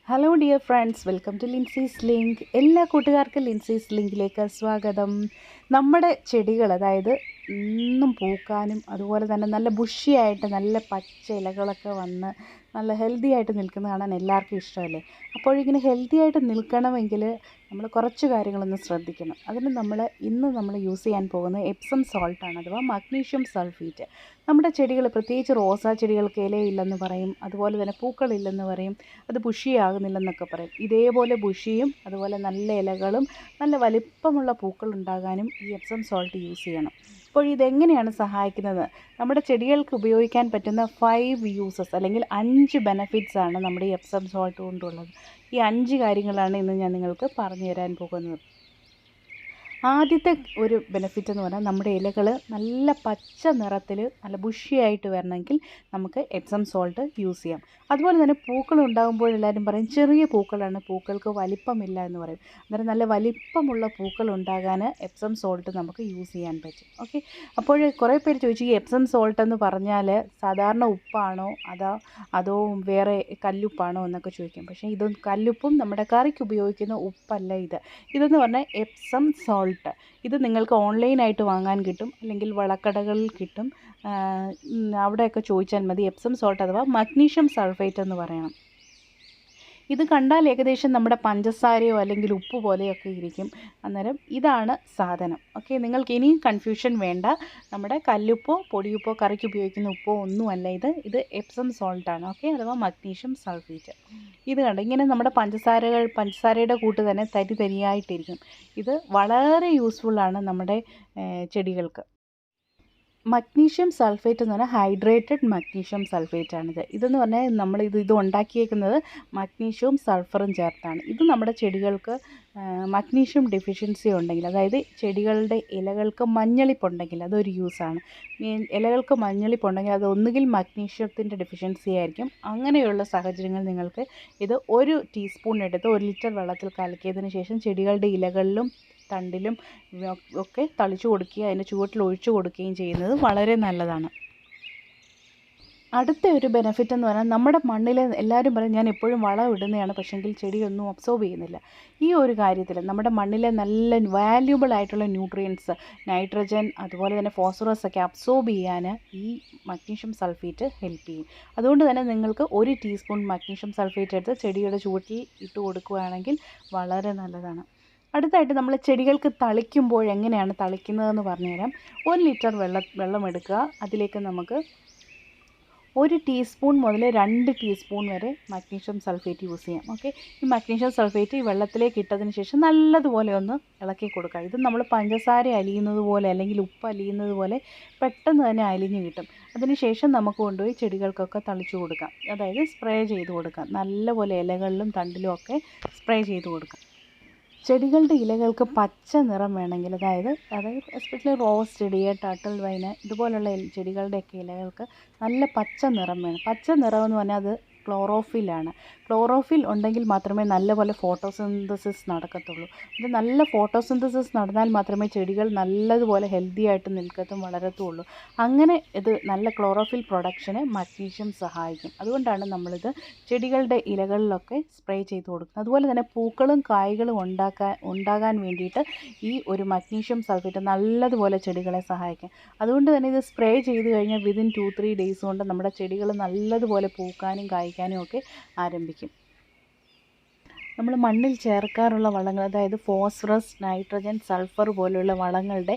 Hello dear friends, welcome to Lincy's link. എല്ലാ കൂട്ടുകാർക്കും ലിൻസീസ് ലിങ്കിലേക്ക് സ്വാഗതം. നമ്മുടെ ചെടികൾ, അതായത് എന്നും പൂക്കാനും അതുപോലെ തന്നെ നല്ല ബുഷിയായിട്ട് നല്ല പച്ച ഇലകളൊക്കെ വന്ന് നല്ല ഹെൽത്തി ആയിട്ട് നിൽക്കുന്ന കാണാൻ എല്ലാവർക്കും ഇഷ്ടമല്ലേ. അപ്പോഴിങ്ങനെ ഹെൽത്തി ആയിട്ട് നിൽക്കണമെങ്കിൽ നമ്മൾ കുറച്ച് കാര്യങ്ങളൊന്ന് ശ്രദ്ധിക്കണം. അതിന് ഇന്ന് നമ്മൾ യൂസ് ചെയ്യാൻ പോകുന്നത് എപ്സം സോൾട്ടാണ്, അഥവാ മഗ്നീഷ്യം സൾഫേറ്റ്. നമ്മുടെ ചെടികൾ, പ്രത്യേകിച്ച് റോസാ ചെടികൾക്ക് ഇലയില്ലെന്ന് പറയും, അതുപോലെ തന്നെ പൂക്കളില്ലെന്ന് പറയും, അത് ബുഷിയാകുന്നില്ലെന്നൊക്കെ പറയും. ഇതേപോലെ ബുഷിയും അതുപോലെ നല്ല ഇലകളും നല്ല വലിപ്പമുള്ള പൂക്കൾ ഉണ്ടാകാനും ഈ എപ്സം സോൾട്ട് യൂസ് ചെയ്യണം. അപ്പോൾ ഇതെങ്ങനെയാണ് സഹായിക്കുന്നത്? നമ്മുടെ ചെടികൾക്ക് ഉപയോഗിക്കാൻ പറ്റുന്ന 5 യൂസസ് അല്ലെങ്കിൽ 5 ബെനഫിറ്റ്സ് ആണ് നമ്മുടെ ഈ എപ്സം സോൾട്ട് കൊണ്ടുള്ളത്. ഈ 5 കാര്യങ്ങളാണ് ഇന്ന് ഞാൻ നിങ്ങൾക്ക് പറഞ്ഞു തരാൻ പോകുന്നത്. ആദ്യത്തെ ഒരു ബെനിഫിറ്റ് എന്ന് പറഞ്ഞാൽ, നമ്മുടെ ഇലകൾ നല്ല പച്ച നിറത്തിൽ നല്ല ബുഷിയായിട്ട് വരണമെങ്കിൽ നമുക്ക് എപ്സം സോൾട്ട് യൂസ് ചെയ്യാം. അതുപോലെ തന്നെ പൂക്കൾ ഉണ്ടാകുമ്പോൾ എല്ലാവരും പറയും ചെറിയ പൂക്കളാണ്, പൂക്കൾക്ക് വലിപ്പമില്ല എന്ന് പറയും. അന്നേരം നല്ല വലിപ്പമുള്ള പൂക്കൾ ഉണ്ടാകാൻ എപ്സം സോൾട്ട് നമുക്ക് യൂസ് ചെയ്യാൻ പറ്റും. ഓക്കെ, അപ്പോൾ കുറേ പേര് ചോദിച്ചു, ഈ എപ്സം സോൾട്ട് എന്ന് പറഞ്ഞാൽ സാധാരണ ഉപ്പാണോ അതോ വേറെ കല്ലുപ്പാണോ എന്നൊക്കെ ചോദിക്കും. പക്ഷേ കല്ലുപ്പും നമ്മുടെ കറിക്ക് ഉപയോഗിക്കുന്ന ഉപ്പല്ല. ഇതെന്ന് പറഞ്ഞാൽ എപ്സം സോൾട്ട്. ഇത് നിങ്ങൾക്ക് ഓൺലൈനായിട്ട് വാങ്ങാൻ കിട്ടും, അല്ലെങ്കിൽ വളക്കടകളിൽ കിട്ടും. അവിടെയൊക്കെ ചോദിച്ചാൽ മതി. എപ്സം സോൾട്ട് അഥവാ മഗ്നീഷ്യം സൾഫേറ്റ് എന്ന് പറയണം. ഇത് കണ്ടാൽ ഏകദേശം നമ്മുടെ പഞ്ചസാരയോ അല്ലെങ്കിൽ ഉപ്പ് പോലെയൊക്കെ ഇരിക്കും. അന്നേരം ഇതാണ് സാധനം. ഓക്കെ, നിങ്ങൾക്ക് ഇനിയും കൺഫ്യൂഷൻ വേണ്ട. നമ്മുടെ കല്ലുപ്പോ പൊടിയുപ്പോ കറിക്ക് ഉപയോഗിക്കുന്ന ഉപ്പോ ഒന്നുമല്ല ഇത് എപ്സം സോൾട്ടാണ്. ഓക്കെ, അഥവാ മഗ്നീഷ്യം സൾഫേറ്റ്. ഇത് കണ്ടോ, ഇങ്ങനെ നമ്മുടെ പഞ്ചസാരയുടെ കൂട്ട് തന്നെ തരി തരിയായിട്ടിരിക്കും. ഇത് വളരെ യൂസ്ഫുള്ളാണ് നമ്മുടെ ചെടികൾക്ക്. മഗ്നീഷ്യം സൾഫേറ്റ് എന്ന് പറഞ്ഞാൽ ഹൈഡ്രേറ്റഡ് മഗ്നീഷ്യം സൾഫേറ്റ് ആണിത്. ഇതെന്ന് പറഞ്ഞാൽ ഇത് ഉണ്ടാക്കിയേക്കുന്നത് മഗ്നീഷ്യവും സൾഫറും ചേർത്താണ്. ഇത് നമ്മുടെ ചെടികൾക്ക് മഗ്നീഷ്യം ഡെഫിഷ്യൻസി ഉണ്ടെങ്കിൽ, അതായത് ചെടികളുടെ ഇലകൾക്ക് മഞ്ഞളിപ്പുണ്ടെങ്കിൽ അതൊരു യൂസാണ്. ഇലകൾക്ക് മഞ്ഞളിപ്പുണ്ടെങ്കിൽ അത് ഒന്നുകിൽ മഗ്നീഷ്യത്തിൻ്റെ ഡെഫിഷ്യൻസി ആയിരിക്കും. അങ്ങനെയുള്ള സാഹചര്യങ്ങൾ നിങ്ങൾക്ക് ഇത് 1 ടീസ്പൂൺ എടുത്ത് 1 ലിറ്റർ വെള്ളത്തിൽ കലക്കിയതിന് ശേഷം ചെടികളുടെ ഇലകളിലും തണ്ടിലും ഒക്കെ തളിച്ചു കൊടുക്കുകയും അതിൻ്റെ ചുവട്ടിൽ ഒഴിച്ചു കൊടുക്കുകയും ചെയ്യുന്നത് വളരെ നല്ലതാണ്. അടുത്ത ഒരു ബെനിഫിറ്റ് എന്ന് പറഞ്ഞാൽ, നമ്മുടെ മണ്ണിൽ എല്ലാവരും പറയും ഞാൻ എപ്പോഴും വളം ഇടുന്നതാണ്, പക്ഷേങ്കിൽ ചെടിയൊന്നും അബ്സോർബ് ചെയ്യുന്നില്ല. ഈ ഒരു കാര്യത്തിൽ നമ്മുടെ മണ്ണിലെ നല്ല വാല്യുബിൾ ആയിട്ടുള്ള ന്യൂട്രിയൻസ്, നൈട്രജൻ അതുപോലെ തന്നെ ഫോസ്ഫറസ് ഒക്കെ അബ്സോർബ് ചെയ്യാൻ ഈ മഗ്നീഷ്യം സൾഫേറ്റ് ഹെൽപ്പ് ചെയ്യും. അതുകൊണ്ട് തന്നെ നിങ്ങൾക്ക് 1 ടീസ്പൂൺ മഗ്നീഷ്യം സൾഫേറ്റ് എടുത്ത് ചെടിയുടെ ചുവട്ടിൽ ഇട്ട് കൊടുക്കുകയാണെങ്കിൽ വളരെ നല്ലതാണ്. അടുത്തായിട്ട് നമ്മൾ ചെടികൾക്ക് തളിക്കുമ്പോൾ എങ്ങനെയാണ് തളിക്കുന്നതെന്ന് പറഞ്ഞുതരാം. 1 ലിറ്റർ വെള്ളം എടുക്കുക. അതിലേക്ക് നമുക്ക് 1 ടീസ്പൂൺ മുതൽ 2 ടീസ്പൂൺ വരെ മഗ്നീഷ്യം സൾഫേറ്റ് യൂസ് ചെയ്യാം. ഓക്കെ, ഈ മഗ്നീഷ്യം സൾഫേറ്റ് ഈ വെള്ളത്തിലേക്ക് ഇട്ടതിന് ശേഷം നല്ലതുപോലെ ഒന്ന് ഇളക്കി കൊടുക്കുക. ഇത് നമ്മൾ പഞ്ചസാര അലിയുന്നത് പോലെ അല്ലെങ്കിൽ ഉപ്പ് അലിയുന്നത് പോലെ പെട്ടെന്ന് തന്നെ അലിഞ്ഞ് കിട്ടും. അതിനുശേഷം നമുക്ക് കൊണ്ടുപോയി ചെടികൾക്കൊക്കെ തളിച്ചു കൊടുക്കാം, അതായത് സ്പ്രേ ചെയ്ത് കൊടുക്കാം. നല്ലപോലെ ഇലകളിലും തണ്ടിലും ഒക്കെ സ്പ്രേ ചെയ്ത് കൊടുക്കാം. ചെടികളുടെ ഇലകൾക്ക് പച്ച നിറം വേണമെങ്കിൽ, അതായത് എസ്പെഷ്യലി റോസ് ചെടി, ടർട്ടിൽ വൈന് ഇതുപോലുള്ള ചെടികളുടെയൊക്കെ ഇലകൾക്ക് നല്ല പച്ച നിറം വേണം. പച്ച നിറം എന്ന് പറഞ്ഞാൽ അത് ക്ലോറോഫിലാണ്. ക്ലോറോഫിൽ ഉണ്ടെങ്കിൽ മാത്രമേ നല്ലപോലെ ഫോട്ടോസിന്തസിസ് നടക്കത്തുള്ളൂ. ഇത് നല്ല ഫോട്ടോസിന്തസിസ് നടന്നാൽ മാത്രമേ ചെടികൾ നല്ലതുപോലെ ഹെൽത്തി ആയിട്ട് നിൽക്കത്തും വളരത്തുള്ളൂ. അങ്ങനെ ഇത് നല്ല ക്ലോറോഫിൽ പ്രൊഡക്ഷന് മഗ്നീഷ്യം സഹായിക്കും. അതുകൊണ്ടാണ് നമ്മളിത് ചെടികളുടെ ഇലകളിലൊക്കെ സ്പ്രേ ചെയ്ത് കൊടുക്കുന്നത്. അതുപോലെ തന്നെ പൂക്കളും കായ്കളും ഉണ്ടാകാൻ വേണ്ടിയിട്ട് ഈ ഒരു മഗ്നീഷ്യം സൾഫേറ്റ് നല്ലതുപോലെ ചെടികളെ സഹായിക്കും. അതുകൊണ്ട് തന്നെ ഇത് സ്പ്രേ ചെയ്ത് കഴിഞ്ഞാൽ വിതിൻ 2-3 ഡേയ്സ് കൊണ്ട് നമ്മുടെ ചെടികൾ നല്ലതുപോലെ പൂക്കാനും കായ്ക്കാനും ഒക്കെ ആരംഭിക്കും. നമ്മൾ മണ്ണിൽ ചേർക്കാറുള്ള വളങ്ങൾ, അതായത് ഫോസ്ഫറസ്, നൈട്രജൻ, സൾഫർ പോലെയുള്ള വളങ്ങളുടെ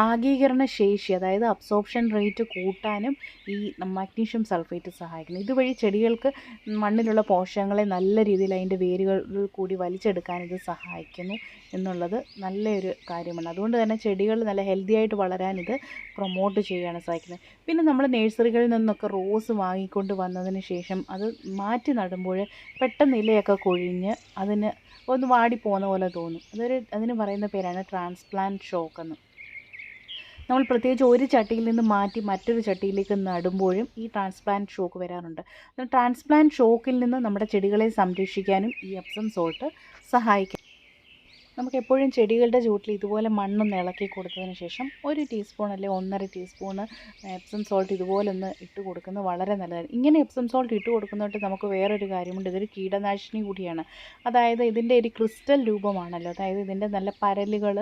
ആഗീകരണ ശേഷി, അതായത് അബ്സോർപ്ഷൻ റേറ്റ് കൂട്ടാനും ഈ മഗ്നീഷ്യം സൾഫേറ്റ് സഹായിക്കുന്നു. ഇതുവഴി ചെടികൾക്ക് മണ്ണിലുള്ള പോഷകങ്ങളെ നല്ല രീതിയിൽ അതിൻ്റെ വേരുകളിൽ കൂടി വലിച്ചെടുക്കാൻ ഇത് സഹായിക്കുന്നു എന്നുള്ളത് നല്ലൊരു കാര്യമാണ്. അതുകൊണ്ട് തന്നെ ചെടികൾ നല്ല ഹെൽത്തി ആയിട്ട് വളരാൻ ഇത് പ്രൊമോട്ട് ചെയ്യുകയാണ് സഹായിക്കുന്നത്. പിന്നെ നമ്മൾ നഴ്സറികളിൽ നിന്നൊക്കെ റോസ് വാങ്ങിക്കൊണ്ട് വന്നതിന് ശേഷം അത് മാറ്റി നടുമ്പോൾ പെട്ടെന്ന് ഇലയൊക്കെ കൊഴിഞ്ഞ് അതിന് ഒന്ന് വാടിപ്പോകുന്ന പോലെ തോന്നും. അതിന് പറയുന്ന പേരാണ് ട്രാൻസ്പ്ലാന്റ് ഷോക്ക് എന്ന്. നമ്മൾ പ്രത്യേകിച്ച് ഒരു ചട്ടിയിൽ നിന്ന് മാറ്റി മറ്റൊരു ചട്ടിയിലേക്ക് നടുമ്പോഴും ഈ ട്രാൻസ്പ്ലാന്റ് ഷോക്ക് വരാറുണ്ട്. ട്രാൻസ്പ്ലാന്റ് ഷോക്കിൽ നിന്ന് നമ്മുടെ ചെടികളെ സംരക്ഷിക്കാനും ഈ എപ്സം സോൾട്ട് സഹായിക്കും. നമുക്ക് എപ്പോഴും ചെടികളുടെ ചുവട്ടിൽ ഇതുപോലെ മണ്ണൊന്ന് ഇളക്കി കൊടുത്തതിന് ശേഷം 1 ടീസ്പൂൺ അല്ലെങ്കിൽ 1.5 ടീസ്പൂണ് എപ്സം സോൾട്ട് ഇതുപോലെ ഒന്ന് ഇട്ട് കൊടുക്കുന്നത് വളരെ നല്ലതാണ്. ഇങ്ങനെ എപ്സം സോൾട്ട് ഇട്ട് കൊടുക്കുന്നതുകൊണ്ട് നമുക്ക് വേറൊരു കാര്യമുണ്ട്, ഇതൊരു കീടനാശിനി കൂടിയാണ്. അതായത് ഇതിൻ്റെ ഒരു ക്രിസ്റ്റൽ രൂപമാണല്ലോ, അതായത് ഇതിൻ്റെ നല്ല പരലുകൾ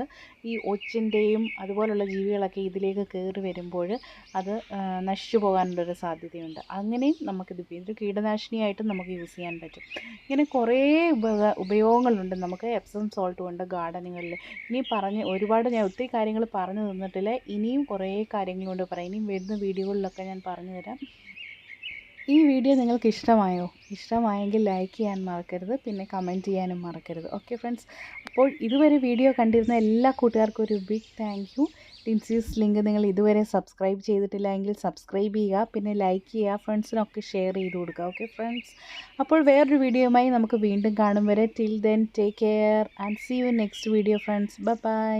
ഈ ഒച്ചിൻ്റെയും അതുപോലുള്ള ജീവികളൊക്കെ ഇതിലേക്ക് കയറി വരുമ്പോൾ അത് നശിച്ചു പോകാനുള്ളൊരു സാധ്യതയുണ്ട്. അങ്ങനെയും നമുക്കിത് ഇതൊരു കീടനാശിനിയായിട്ടും നമുക്ക് യൂസ് ചെയ്യാൻ പറ്റും. ഇങ്ങനെ കുറേ ഉപയോഗങ്ങളുണ്ട് നമുക്ക് എപ്സം സോൾട്ട് കൊണ്ട് ഗാർഡനുകളിൽ. ഇനി ഒരുപാട് ഞാൻ ഒത്തിരി കാര്യങ്ങൾ പറഞ്ഞു തന്നിട്ടില്ല, ഇനിയും കുറേ കാര്യങ്ങളുണ്ട് പറയാം. ഇനിയും വരുന്ന വീഡിയോകളിലൊക്കെ ഞാൻ പറഞ്ഞു തരാം. ഈ വീഡിയോ നിങ്ങൾക്ക് ഇഷ്ടമായെങ്കിൽ ലൈക്ക് ചെയ്യാൻ മറക്കരുത്, പിന്നെ കമൻറ്റ് ചെയ്യാനും മറക്കരുത്. ഓക്കെ ഫ്രണ്ട്സ്, അപ്പോൾ ഇതുവരെ വീഡിയോ കണ്ടിരുന്ന എല്ലാ കൂട്ടുകാർക്കും ഒരു big thank you. Linsy's link നിങ്ങൾ ഇതുവരെ സബ്സ്ക്രൈബ് ചെയ്തിട്ടില്ല എങ്കിൽ സബ്സ്ക്രൈബ് ചെയ്യുക, പിന്നെ ലൈക്ക് ചെയ്യുക, ഫ്രണ്ട്സിനൊക്കെ ഷെയർ ചെയ്ത് കൊടുക്കുക. ഓക്കെ ഫ്രണ്ട്സ്, അപ്പോൾ വേറൊരു വീഡിയോയുമായി നമുക്ക് വീണ്ടും കാണും വരെ till then take care and see you next video friends. By.